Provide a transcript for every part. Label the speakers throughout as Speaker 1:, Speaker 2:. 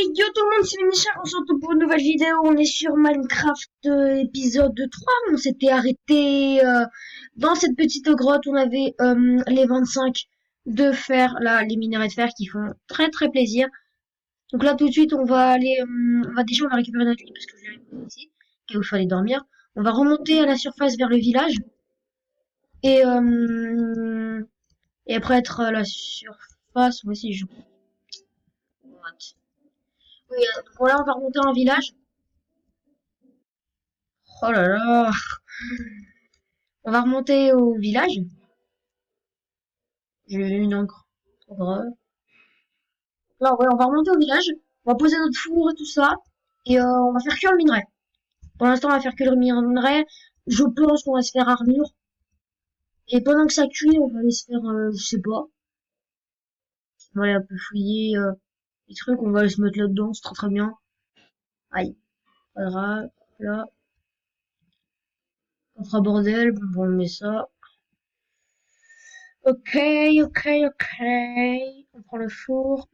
Speaker 1: Yo tout le monde, c'est Michel, on se retrouve pour une nouvelle vidéo, on est sur Minecraft épisode 3, on s'était arrêté dans cette petite grotte, on avait les 25 de fer, là les minerais de fer qui font très très plaisir. Donc là tout de suite on va aller, déjà on va récupérer notre lit parce que je l'ai récupéré ici, où il fallait dormir. On va remonter à la surface vers le village et, euh, et après être à la surface, moi aussi je... Oui, donc là on va remonter en village. Oh là là. On va remonter au village. J'ai eu une encre. Trop grave. Là, ouais, on va remonter au village. On va poser notre four et tout ça. Et on va faire cuire le minerai. Pour l'instant, on va faire cuire le minerai. Je pense qu'on va se faire armure. Et pendant que ça cuit, on va aller se faire, je sais pas. On va aller un peu fouiller les trucs. On va aller se mettre là-dedans. C'est très très bien. Aïe. Pas grave. Là. On fera bordel. Bon, on met ça. Ok, ok, ok. On prend le four.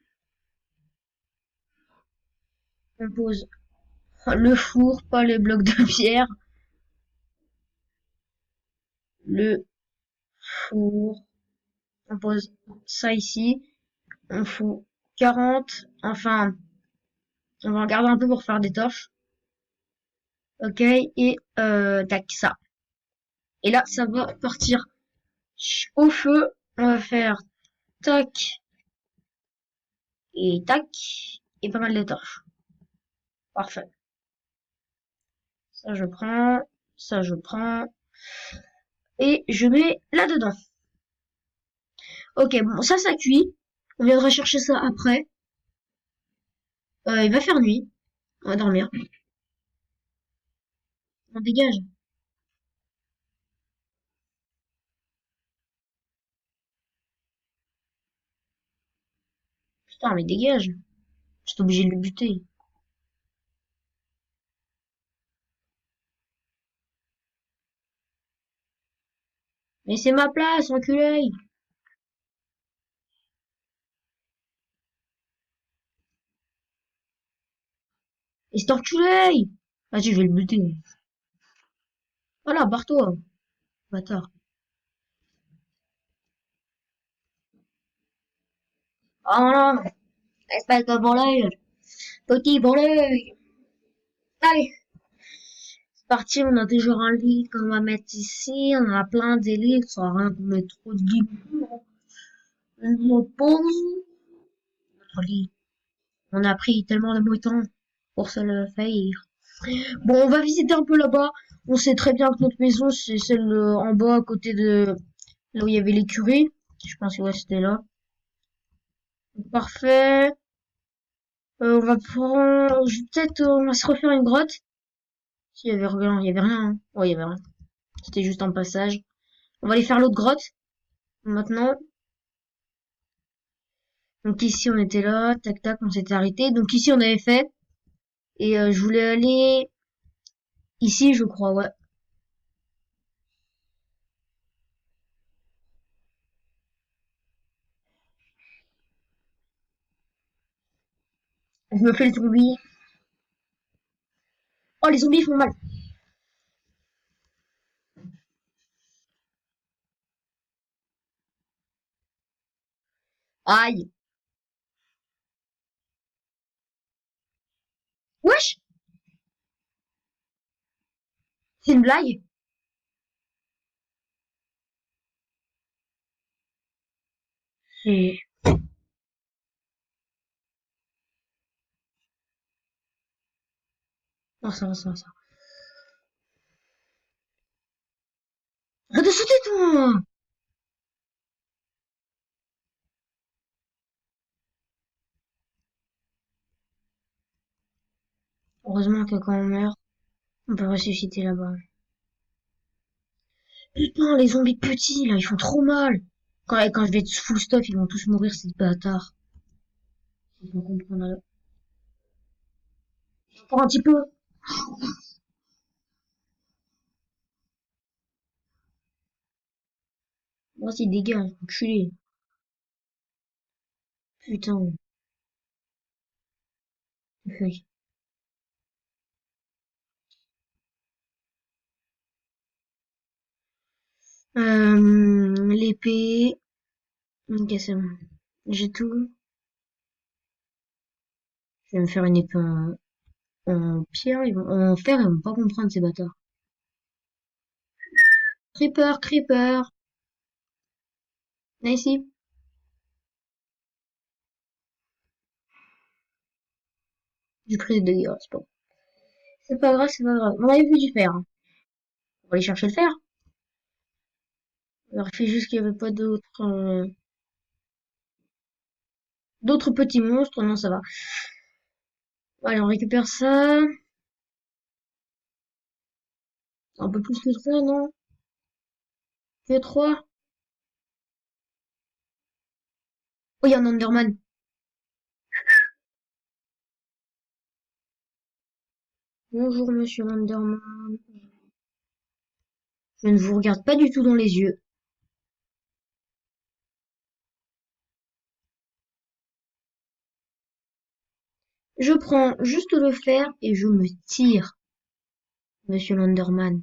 Speaker 1: On pose le four, pas les blocs de pierre. Le four. On pose ça ici. On fout 40. Enfin, on va en garder un peu pour faire des torches. Ok. Et tac, ça. Et là, ça va partir au feu. On va faire tac et tac. Et pas mal de torches. Parfait. Ça, je prends. Ça, je prends. Et je mets là-dedans. Ok, bon, ça cuit. On viendra chercher ça après. Il va faire nuit. On va dormir. On dégage. Putain, mais dégage. J'étais obligé de le buter. Mais c'est ma place, enculé. Et cet enculé. Vas-y, je vais le buter. Voilà, barre-toi, bâtard. Oh non, espèce de voleur. Petit voleur. Allez, c'est parti, on a toujours un lit qu'on va mettre ici. On a plein de lits, ça sert à rien qu'on mette trop de lits. On pose notre lit. On a pris tellement de moutons pour se le faire. Bon, on va visiter un peu là-bas. On sait très bien que notre maison, c'est celle en bas, à côté de là où il y avait l'écurie. Je pense que ouais, c'était là. Donc, parfait. On va prendre, peut-être, on va se refaire une grotte. S'il y avait rien, il y avait rien, hein. Ouais, il y avait rien. C'était juste un passage. On va aller faire l'autre grotte, maintenant. Donc ici, on était là, tac tac, on s'était arrêté. Donc ici, on avait fait. Et je voulais aller ici, je crois, ouais. Je me fais le zombie. Oh, les zombies font mal. Aïe. Wesh, c'est une blague. C'est... Non, ça. Arrête de sauter, toi. Heureusement que quand on meurt, on peut ressusciter là-bas. Putain, les zombies petits, là, ils font trop mal. Quand je vais être full stuff, ils vont tous mourir, ces bâtards. Ils vont comprendre. Encore un petit peu. Moi, c'est dégage, enculé. Putain. Oui. L'épée. Ok, c'est bon. J'ai tout. Je vais me faire une épée en pierre, en fer, ils vont pas comprendre ces bâtards. Creeper, creeper. Viens ici. J'ai pris des dégâts, c'est pas grave. C'est pas grave, c'est pas grave. On avait vu du fer, hein. On va aller chercher le fer. Alors, il fait juste qu'il y avait pas d'autres petits monstres. Non, ça va. Allez, on récupère ça. Un peu plus que ça, non? Que 3. Oh, il y a un Enderman. Bonjour, monsieur Enderman. Je ne vous regarde pas du tout dans les yeux. Je prends juste le fer et je me tire, monsieur l'Enderman.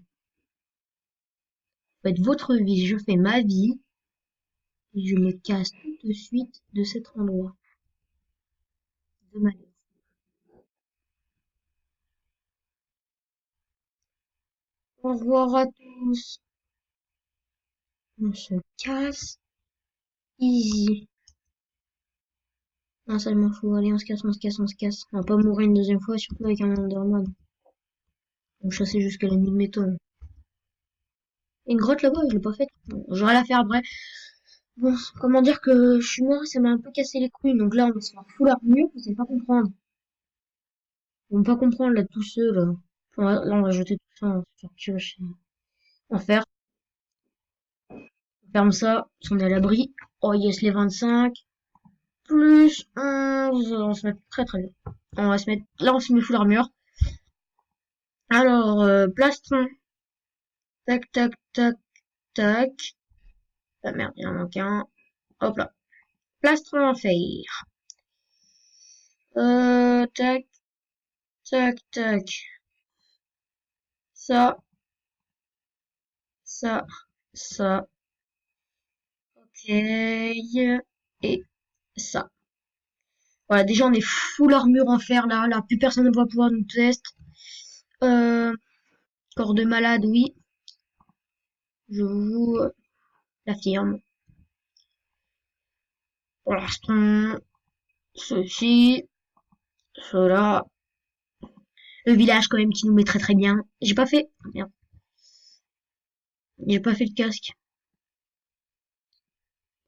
Speaker 1: Faites votre vie, je fais ma vie et je me casse tout de suite de cet endroit de ma vie. Au revoir à tous. On se casse. Easy. Non, ça m'en fout. Allez, on se casse, on se casse, on se casse. On va pas mourir une deuxième fois, surtout avec un Enderman. On chassait jusqu'à la nuit de métal. Une grotte là-bas, je l'ai pas faite. Bon, j'aurais la faire après. Bon, comment dire que je suis mort, ça m'a un peu cassé les couilles. Donc là, on va se faire full armure, vous allez pas comprendre. Ils vont pas comprendre là, tous ceux là. Là, on va jeter tout ça en pioche. En fer. On ferme ça, on est à l'abri. Oh yes, les 25. Plus 11. On se met très très bien. On va se mettre. Là, on se met full armure. Alors, plastron. Tac, tac, tac, tac. Ah merde, il en manque un. Hop là. Plastron en fer. Tac, tac, tac. Ça, ça, ça. Ok. Et ça. Voilà, déjà on est full armure en fer là. Là, plus personne ne va pouvoir nous tester. Euh, corps de malade, oui. Je vous l'affirme. Pour l'instant, ceci, cela. Le village quand même qui nous met très très bien. J'ai pas fait. Merde. J'ai pas fait le casque.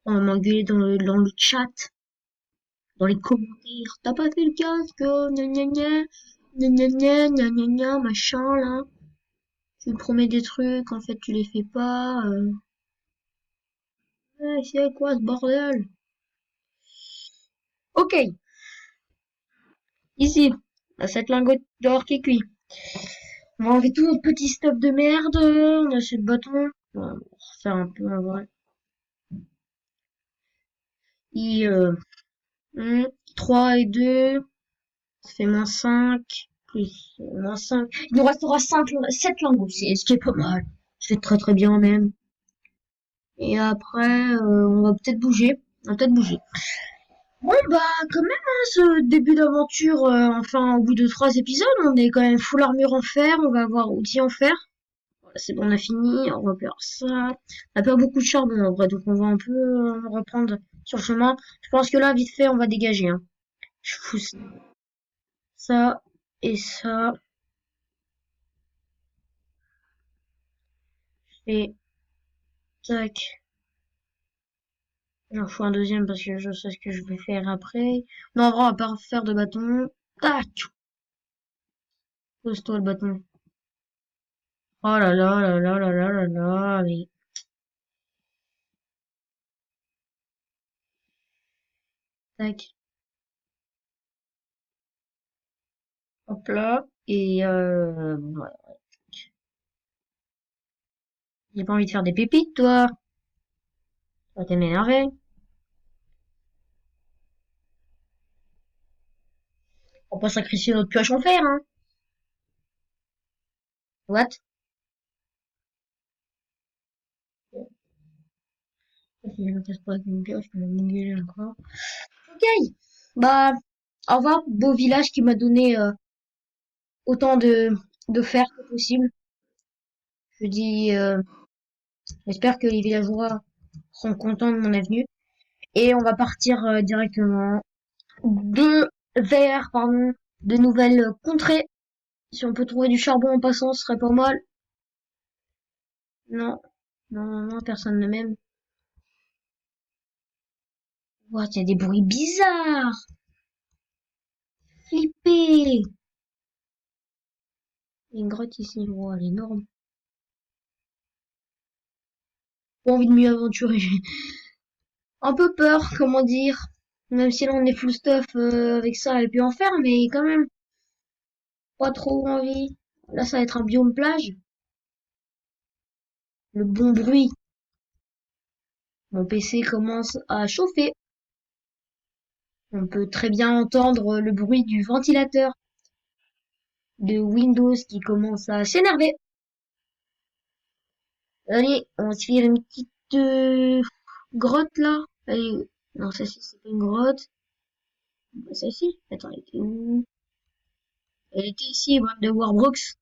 Speaker 1: On va m'engueuler dans le chat, dans les commentaires. T'as pas fait le casque, gna gna gna, gna gna gna, gna gna gna, machin là. Tu me promets des trucs, en fait tu les fais pas. Ouais, c'est quoi ce bordel? Ok, ici, à cette lingote d'or qui est cuit. On va enlever tout notre petit stuff de merde. On a ce bâton. On va refaire un peu en vrai. Et 3 et 2, ça fait moins 5. Plus moins 5. Il nous restera 7 lingots, c'est ce qui est pas mal. C'est très très bien même. Et après, on va peut-être bouger. On va peut-être bouger. Bon bah quand même hein, ce début d'aventure, enfin au bout de 3 épisodes, on est quand même full armure en fer, on va avoir outils en fer. Voilà, c'est bon, on a fini, on repère ça. On a pas beaucoup de charbon en vrai, donc on va un peu reprendre sur le chemin. Je pense que là, vite fait, on va dégager. Hein. Je fous ça et ça. Et tac. J'en fous un deuxième parce que je sais ce que je vais faire après. Non, en vrai, on va pas faire de bâton. Tac. Pose-toi le bâton. Oh là là là là là là là là. Mais tac. Hop là. Et voilà. J'ai pas envie de faire des pépites, toi. Ça va m'énerver. On va pas sacrifier notre pioche en fer, hein. What? Si je ne casse pas avec une pioche, je vais m'engueuler encore. Ok. Bah, au revoir, beau village qui m'a donné autant de fer que possible. Je dis, j'espère que les villageois seront contents de mon avenue. Et on va partir directement vers de nouvelles contrées. Si on peut trouver du charbon en passant, ce serait pas mal. Non, non, non, non, personne ne m'aime. What, il y a des bruits bizarres. Flippé. Il y a une grotte ici. Wow, elle est énorme. Pas envie de m'y aventurer. J'ai un peu peur, comment dire. Même si là on est full stuff avec ça et puis en faire, mais quand même pas trop envie. Là ça va être un biome plage. Le bon bruit. Mon PC commence à chauffer. On peut très bien entendre le bruit du ventilateur de Windows qui commence à s'énerver. Allez, on va se faire une petite grotte là. Allez, non, ça c'est pas une grotte. Celle-ci, attends, elle était où? Elle était ici, bande de Warbrooks.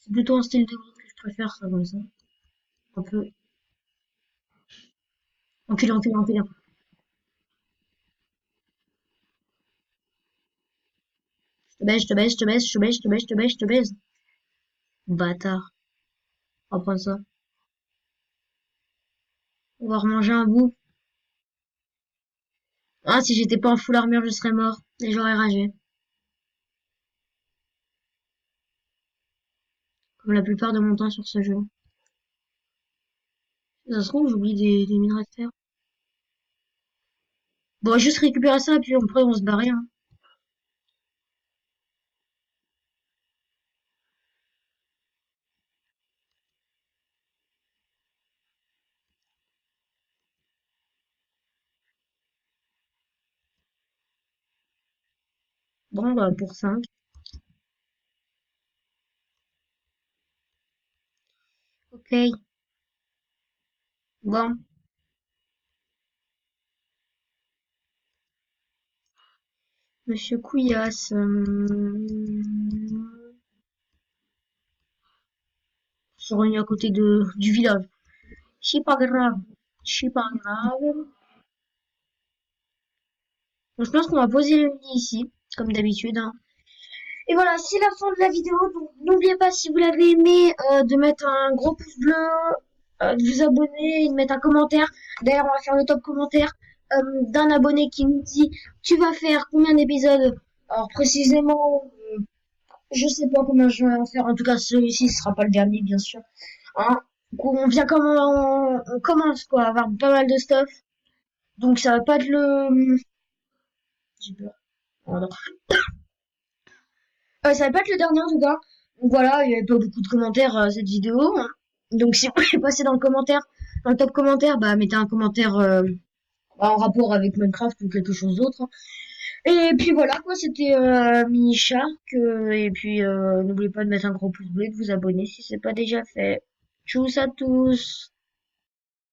Speaker 1: C'est plutôt un style de grotte que je préfère, ça, comme ça. Un peu. Enculé, enculé, enculé. Je te baise, je te baise, je te baise, je te baise, je te baise, je te baise, je te baise. Bâtard. On va prendre ça. On va remanger un bout. Ah, si j'étais pas en full armure, je serais mort. Et j'aurais ragé. Comme la plupart de mon temps sur ce jeu. Ça se trouve, j'oublie des minerais de fer. Bon, on va juste récupérer ça, et puis après, on se barrer, hein. Bon, bah, pour 5. Ok. Bon. Monsieur Couillasse. Se réunit à côté du village. C'est pas grave. C'est pas grave. Donc, je pense qu'on va poser le lit ici, comme d'habitude, hein. Et voilà, c'est la fin de la vidéo. Donc, n'oubliez pas, si vous l'avez aimé, de mettre un gros pouce bleu, de vous abonner et de mettre un commentaire. D'ailleurs, on va faire le top commentaire d'un abonné qui nous dit tu vas faire combien d'épisodes. Alors, précisément, je sais pas combien je vais en faire. En tout cas, celui-ci ne sera pas le dernier, bien sûr. Hein. On vient comme on commence quoi, à avoir pas mal de stuff. Donc, ça va pas être le. J'ai peur. Pardon. Ça va pas être le dernier en tout cas. Donc voilà, il y avait pas beaucoup de commentaires à cette vidéo. Donc si vous voulez passer dans le top commentaire, bah mettez un commentaire en rapport avec Minecraft ou quelque chose d'autre. Et puis voilà quoi, c'était Mini Shark. Et puis n'oubliez pas de mettre un gros pouce bleu et de vous abonner si c'est pas déjà fait. Tchuss à tous!